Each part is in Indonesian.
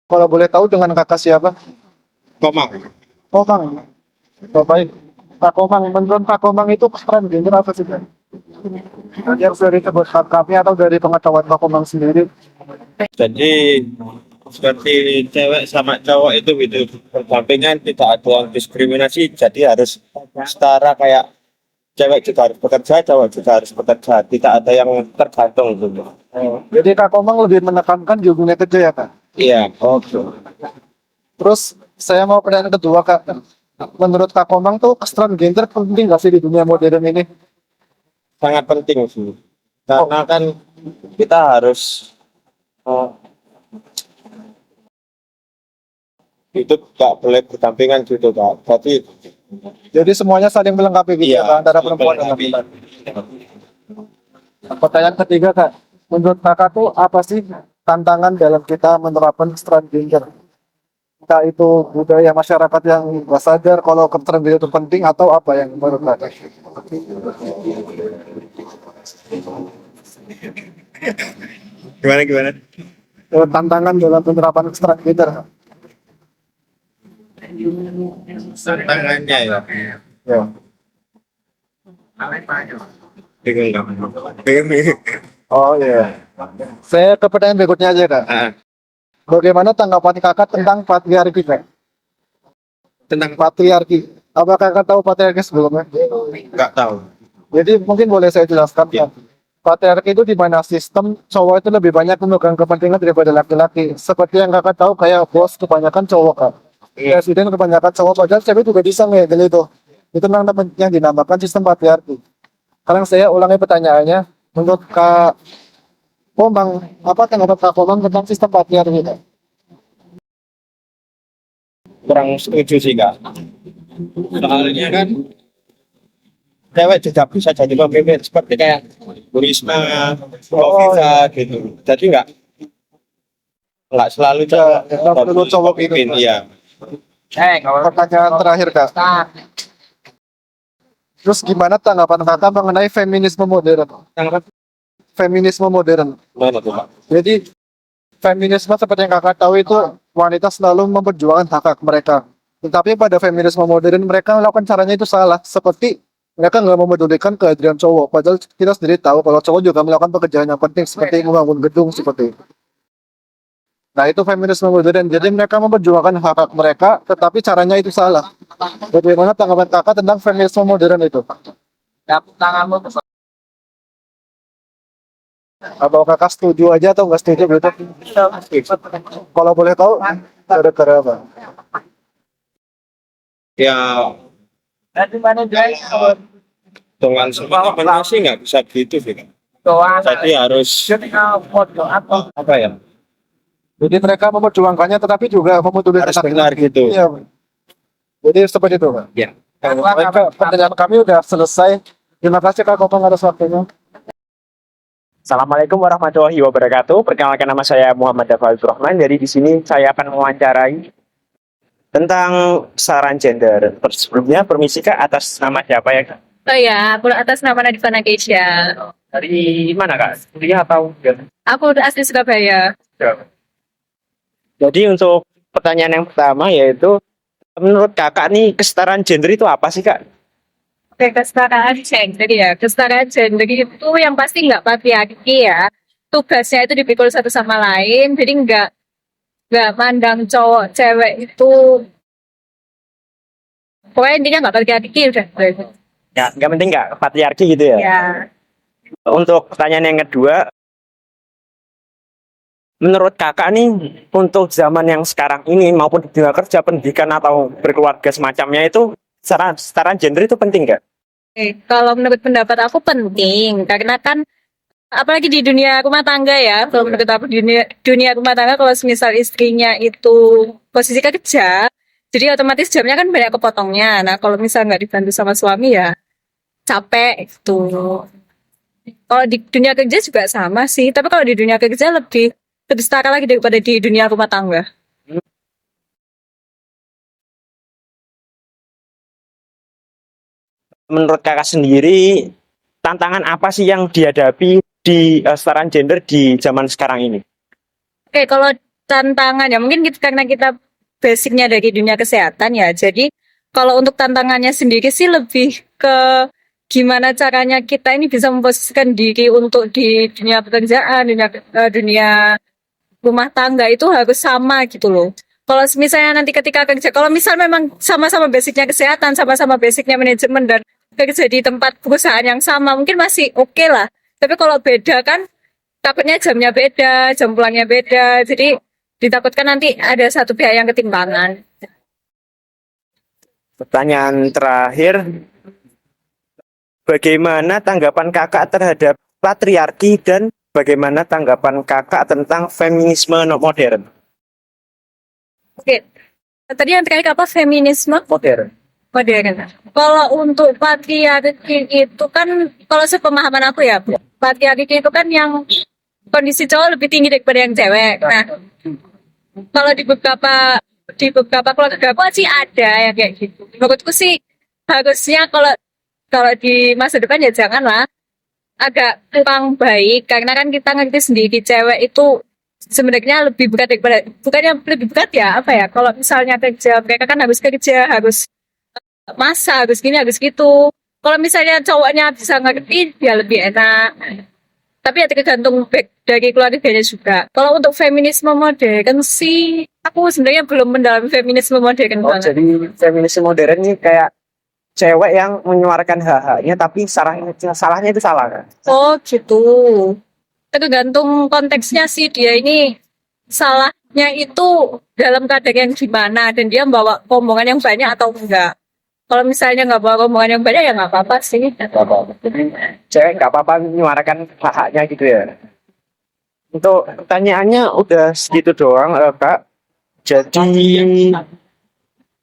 Kalau boleh tahu dengan kakak siapa? Komang. Komang. Oh, baik. Kak Komang, menurut Kak Komang itu keren gender apa sih, Kak? Yang dari kebutuhan kami atau dari pengetahuan Kak Komang sendiri? Jadi seperti cewek sama cowok itu gitu berdampingan, tidak ada yang diskriminasi, jadi harus setara, kayak cewek juga harus bekerja, cowok juga harus bekerja, tidak ada yang tergantung gitu. Jadi Kak Komang lebih menekankan di dunia kerja ya, Kak? Iya. Oke. Terus saya mau pertanyaan kedua, Kak. Menurut Kak Komang tuh kesetaraan gender penting nggak sih di dunia modern ini? Sangat penting sih, karena kan kita harus uh, hidup gak boleh berdampingan gitu Kak. Jadi semuanya saling melengkapi gitu Iya, ya, Kak, antara perempuan dan melengkapi. laki-laki. Pertanyaan ketiga, Kak. Menurut Kakak tuh apa sih tantangan dalam kita menerapkan kesetaraan gender? Entah itu budaya masyarakat yang nggak sadar kalau kesetaraan gender itu penting atau apa yang menurut Kakak? Gimana gimana? Tantangan dalam penerapan kesetaraan gender. Tantangannya ya. Ya. Bingung nggak? Bingung. Oh iya. Saya ke pertanyaan berikutnya aja, Kak. Ah, Bagaimana tanggapan Kakak tentang patriarki, Kak? tentang Patriarki. Apa Kakak tahu patriarki sebelumnya? nggak tahu. Jadi mungkin boleh saya jelaskan, Ya. Kak. Patriarki itu di mana sistem cowok itu lebih banyak memegang kepentingan daripada laki-laki. Seperti yang Kakak tahu, kayak bos kebanyakan cowok, Kak. Presiden kebanyakan cowok, padahal cewek juga bisa ngedel itu. Itu namanya yang dinamakan sistem patriarki. Sekarang saya ulangi pertanyaannya. Menurut Kak Komang, apa tanggapan Kak Komang tentang sistem patriarki, Kak? Kurang setuju sih Kak. Soalnya kan cewek juga bisa jadi pemimpin seperti kayak Bu Risma, Kofifa gitu. Jadi nggak selalu cowok. nggak perlu cowok itu. pemimpin, iya. Pertanyaan terakhir, Kak. Terus gimana tanggapan Kakak mengenai feminisme modern? Feminisme modern. Mana tuh Pak? Jadi feminisme seperti yang Kakak tahu itu wanita selalu memperjuangkan hak-hak mereka. Tetapi pada feminisme modern mereka melakukan caranya itu salah. Seperti mereka nggak memedulikan kehadiran cowok. Padahal kita sendiri tahu kalau cowok juga melakukan pekerjaan yang penting seperti membangun gedung seperti itu. Nah itu feminisme modern. Jadi mereka memperjuangkan hak-hak mereka, tetapi caranya itu salah. Bagaimana tanggapan Kakak tentang feminisme modern itu? Apa Kakak setuju aja atau nggak setuju gitu? Kalau boleh tahu, gara-gara apa? Ya dengan semua teman sih nggak bisa gitu sih Kak. Jadi harus apa ya? Jadi mereka memperjuangkannya tetapi juga memedulikan Harus benar gitu. Iya. Jadi seperti itu, Pak. Ya. Baik, Kak, pertanyaan kami udah selesai. Terima kasih Kak Kopang atas waktunya. Assalamualaikum warahmatullahi wabarakatuh. Perkenalkan, nama saya Muhammad Dafal Rahman. Jadi di sini saya akan mewawancarai tentang saran gender. Sebelumnya permisi Kak, atas nama siapa ya Kak? Oh ya, aku atas nama Nadifana Keisha. Dari mana Kak? Kuliah atau? Aku udah asli Surabaya. Jadi untuk pertanyaan yang pertama yaitu, menurut Kakak nih kesetaraan gender itu apa sih Kak? Oke, kesetaraan gender ya. Kesetaraan gender itu yang pasti nggak patriarki ya. Tugasnya itu dipikul satu sama lain. Jadi nggak mandang cowok cewek itu. Pokoknya intinya nggak patriarki udah. Ya, nggak penting nggak patriarki gitu ya? Ya. Untuk pertanyaan yang kedua, menurut Kakak nih untuk zaman yang sekarang ini maupun di dunia kerja, pendidikan atau berkeluarga semacamnya itu kesetaraan gender itu penting nggak? Kalau menurut pendapat aku penting karena kan apalagi di dunia rumah tangga ya. Kalau menurut aku di dunia rumah tangga kalau misal istrinya itu posisi kerja, jadi otomatis jamnya kan banyak kepotongnya. Nah kalau misal nggak dibantu sama suami ya capek itu. Kalau di dunia kerja juga sama sih, tapi kalau di dunia kerja lebih setara lagi daripada di dunia rumah tangga. Menurut Kakak sendiri, tantangan apa sih yang dihadapi di kesetaraan gender di zaman sekarang ini? Oke, kalau tantangan ya mungkin karena kita basicnya dari dunia kesehatan ya. Jadi kalau untuk tantangannya sendiri sih lebih ke gimana caranya kita ini bisa memposisikan diri untuk di dunia pekerjaan, dunia rumah tangga itu harus sama gitu loh. Kalau misalnya nanti ketika kerja, kalau misal memang sama-sama basicnya kesehatan, sama-sama basicnya manajemen dan kerja di tempat perusahaan yang sama, mungkin masih oke lah. Tapi kalau beda kan, takutnya jamnya beda, jam pulangnya beda, jadi ditakutkan nanti ada satu pihak yang ketimpangan. Pertanyaan terakhir, bagaimana tanggapan kakak terhadap patriarki dan bagaimana tanggapan kakak tentang feminisme modern? Oke, tadi yang terakhir apa? Feminisme Modern. modern. Kalau untuk patriarki itu kan, kalau sepemahaman aku ya, patriarki itu kan yang kondisi cowok lebih tinggi daripada yang cewek. Nah, kalau di beberapa keluarga aku sih ada yang kayak gitu. Menurutku sih harusnya kalau di masa depan ya janganlah, agak kurang baik karena kan kita ngerti sendiri cewek itu sebenarnya lebih berat daripada, bukannya lebih berat ya, apa ya, kalau misalnya kerja mereka kan harus kerja, harus masak, harus gini, harus gitu. Kalau misalnya cowoknya bisa ngerti ya lebih enak, tapi ya tergantung dari keluarganya juga. Kalau untuk feminisme modern sih aku sebenarnya belum mendalami feminisme modern Oh, banget. jadi feminisme modern ini kayak cewek yang menyuarakan hak-haknya tapi salahnya itu salah kan? Oh gitu. Tergantung konteksnya sih, dia ini salahnya itu dalam keadaan yang gimana dan dia bawa omongan yang banyak atau enggak. Kalau misalnya nggak bawa omongan yang banyak ya nggak apa-apa sih. Cewek nggak apa-apa menyuarakan hak-haknya gitu ya. Untuk pertanyaannya udah segitu doang, Kak. Jadi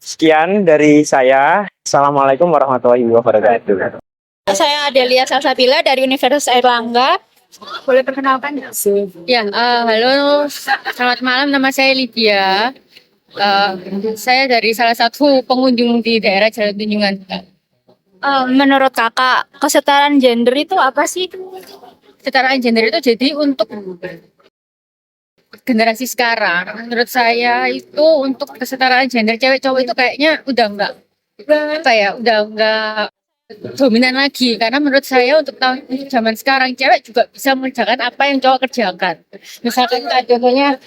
sekian dari saya. Assalamualaikum warahmatullahi wabarakatuh. Saya Adelia Salsabila dari Universitas Airlangga. Boleh perkenalkan nggak? Ya, halo, selamat malam. Nama saya Lydia. Saya dari salah satu pengunjung di daerah Jalan Tunjungan. Menurut kakak, kesetaraan gender itu apa sih? Kesetaraan gender itu jadi untuk generasi sekarang. Menurut saya itu untuk kesetaraan gender cewek cowok itu kayaknya udah enggak apa ya, udah enggak dominan lagi, karena menurut saya untuk tahun zaman sekarang cewek juga bisa mengerjakan apa yang cowok kerjakan. Misalkan contohnya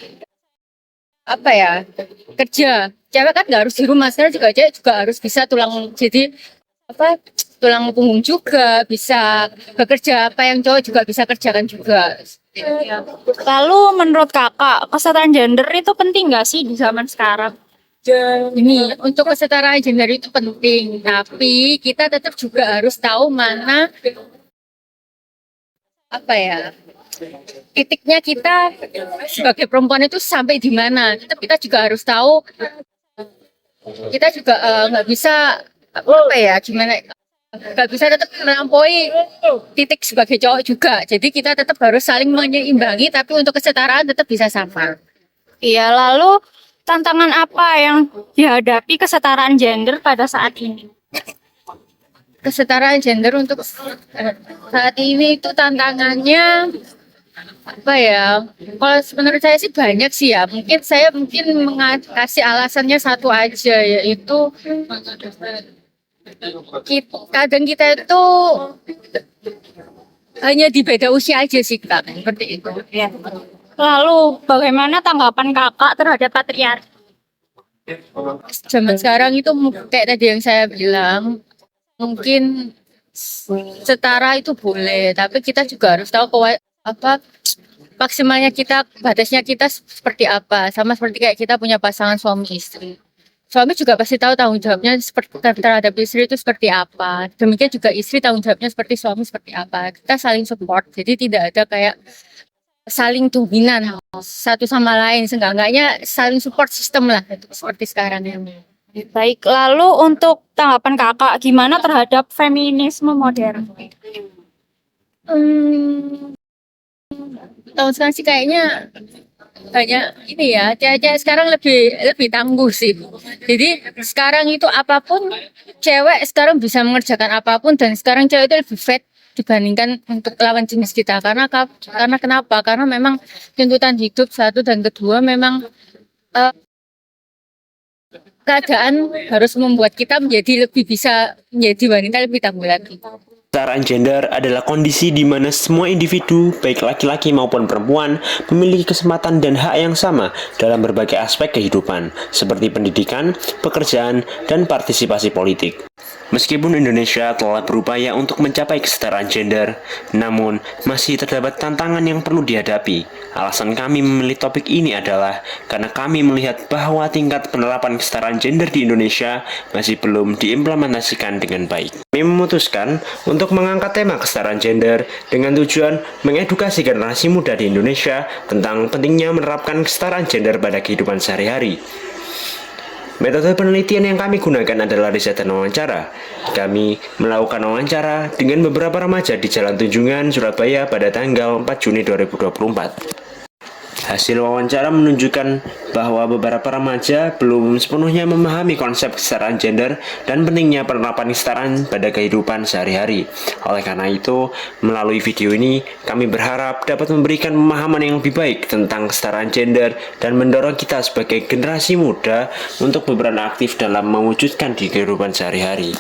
apa ya, kerja, cewek kan nggak harus di rumah, sekarang juga cewek juga harus bisa jadi apa, tulang punggung juga, bisa bekerja apa yang cowok juga bisa kerjakan juga. Lalu menurut kakak, kesetaraan gender itu penting nggak sih di zaman sekarang? Ini untuk kesetaraan gender itu penting, tapi kita tetap juga harus tahu mana apa ya, titiknya kita sebagai perempuan itu sampai di mana. Tetap kita juga harus tahu, kita juga nggak bisa apa ya, gimana, nggak bisa tetap melampaui titik sebagai cowok juga. Jadi kita tetap harus saling menyeimbangi, tapi untuk kesetaraan tetap bisa sama. Iya, lalu tantangan apa yang dihadapi kesetaraan gender pada saat ini? Kesetaraan gender untuk saat ini itu tantangannya apa ya? Kalau menurut saya sih banyak sih ya. Saya kasih alasannya satu aja, yaitu kadang kita itu hanya di beda usia aja sih, Kak. Seperti itu. Ya. Lalu bagaimana tanggapan kakak terhadap patriarki? Zaman sekarang itu kayak tadi yang saya bilang, mungkin setara itu boleh, tapi kita juga harus tahu maksimalnya kita, batasnya kita seperti apa. Sama seperti kayak kita punya pasangan suami istri. Suami juga pasti tahu tanggung jawabnya terhadap istri itu seperti apa. Demikian juga istri tanggung jawabnya seperti suami seperti apa. Kita saling support, jadi tidak ada kayak saling dominan satu sama lain, seenggaknya saling support sistem lah, seperti sekarang ini. Baik, lalu untuk tanggapan kakak gimana terhadap feminisme modern? Tahun sekarang sih kayaknya banyak ini ya, cewek sekarang lebih tangguh sih. Jadi sekarang itu apapun, cewek sekarang bisa mengerjakan apapun, dan sekarang cewek itu lebih dibandingkan untuk lawan jenis kita. Karena kenapa? Karena memang tuntutan hidup satu dan kedua memang eh, keadaan harus membuat kita menjadi lebih bisa menjadi wanita lebih tangguh lagi. Kesetaraan gender adalah kondisi di mana semua individu, baik laki-laki maupun perempuan, memiliki kesempatan dan hak yang sama dalam berbagai aspek kehidupan, seperti pendidikan, pekerjaan, dan partisipasi politik. Meskipun Indonesia telah berupaya untuk mencapai kesetaraan gender, namun masih terdapat tantangan yang perlu dihadapi. Alasan kami memilih topik ini adalah karena kami melihat bahwa tingkat penerapan kesetaraan gender di Indonesia masih belum diimplementasikan dengan baik. Kami memutuskan untuk mengangkat tema kesetaraan gender dengan tujuan mengedukasi generasi muda di Indonesia tentang pentingnya menerapkan kesetaraan gender pada kehidupan sehari-hari. Metode penelitian yang kami gunakan adalah riset dan wawancara. Kami melakukan wawancara dengan beberapa remaja di Jalan Tunjungan, Surabaya pada tanggal 4 Juni 2024. Hasil wawancara menunjukkan bahwa beberapa remaja belum sepenuhnya memahami konsep kesetaraan gender dan pentingnya penerapan kesetaraan pada kehidupan sehari-hari. Oleh karena itu, melalui video ini, kami berharap dapat memberikan pemahaman yang lebih baik tentang kesetaraan gender dan mendorong kita sebagai generasi muda untuk berperan aktif dalam mewujudkan di kehidupan sehari-hari.